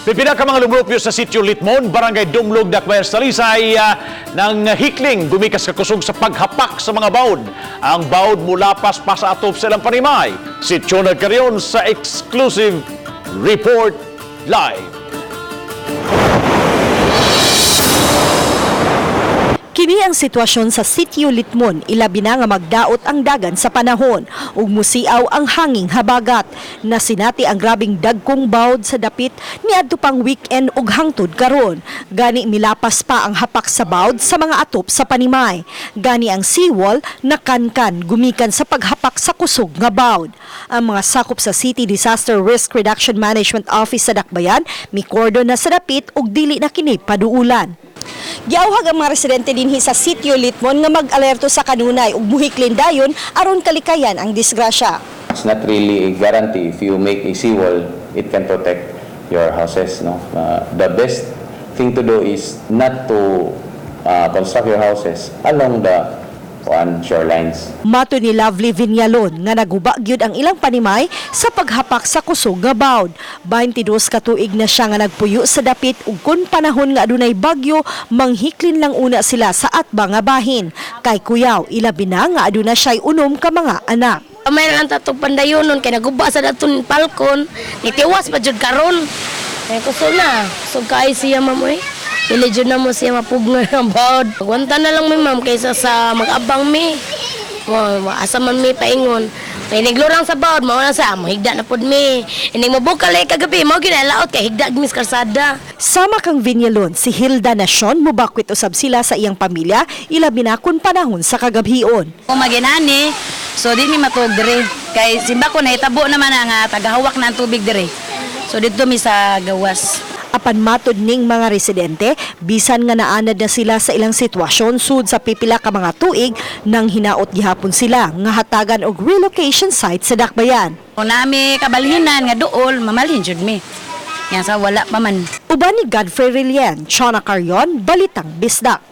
Pipila ka mga lumrupyo sa sitio Litmon, Barangay Dumlog, Dakbayan, Talisay ng hikling gumikas kakusog sa paghapak sa mga baod. Ang baod mula paspas atop silang panimay. Sitio nagkaryon sa exclusive report live. Kini ang sitwasyon sa sitio Litmon, ilabi na nga magdaot ang dagan sa panahon ug musiaw ang hanging habagat. Nasinati ang grabing dagkong bawd sa dapit niadto pang weekend ug hangtod karon. Gani milapas pa ang hapak sa bawd sa mga atop sa panimay. Gani ang seawall nakankan gumikan sa paghapak sa kusog nga bawd. Ang mga sakop sa City Disaster Risk Reduction Management Office sa Dakbayan mikordon na sa dapit ug dili na kini paduulan. Giawhag ang mga residente dinhi sa sitio Litmon nga mag-alerto sa kanunay ug muhiklin dayon aron kalikayan ang disgrasya. It's not really a guarantee. If you make a seawall, it can protect your houses. No, the best thing to do is not to construct your houses along the shorelines. Mato ni Lovely Viñalon nga naguba gyud ang ilang panimay sa paghapak sa kusog nga bawd. 22 ka tuig na siya nga nagpuyo sa dapit ug kun panahon nga adunay bagyo, manghiklin lang una sila sa atba nga bahin. Kay kuyaw, ilabi na nga aduna siya'y unom ka mga anak. May lang tatong pandayonon kay naguba sa daton palkon, nitiwas pa jud karon. Kay kusog na, kusog kay siya mamoy. Dili jud na mo siya mapugno ng bawd. Pagwanta na lang mi ma'am kaysa sa mag-abang mi. Asa man mi paingon. Kay niglurang sa bawd mao na sa mo higda na pud mi. Ining mabukal ay kagabi mao ginalaot kay higda mis karsada. Sama kang Viñalon, si Hilda Nacion mubakwit usab sila sa iyang pamilya ilabi na kun panahon sa kagabhion. Kung maginani, so di mi matuog dire. Kay simba ko nahitabo naman nga tagahawak na ang tubig dire. So dito mi sa gawas. Apan matod ning mga residente, bisan nga naanad na sila sa ilang sitwasyon sud sa pipila ka mga tuig nang hinaot gihapon sila nga hatagan og relocation site sa Dakbayan. Kung nami kabalhinan nga duol, mamalhin jud mi. Yan sa wala pa man. Uban ni Godfrey Rillian, Chona Carrion, Balitang Bisdak.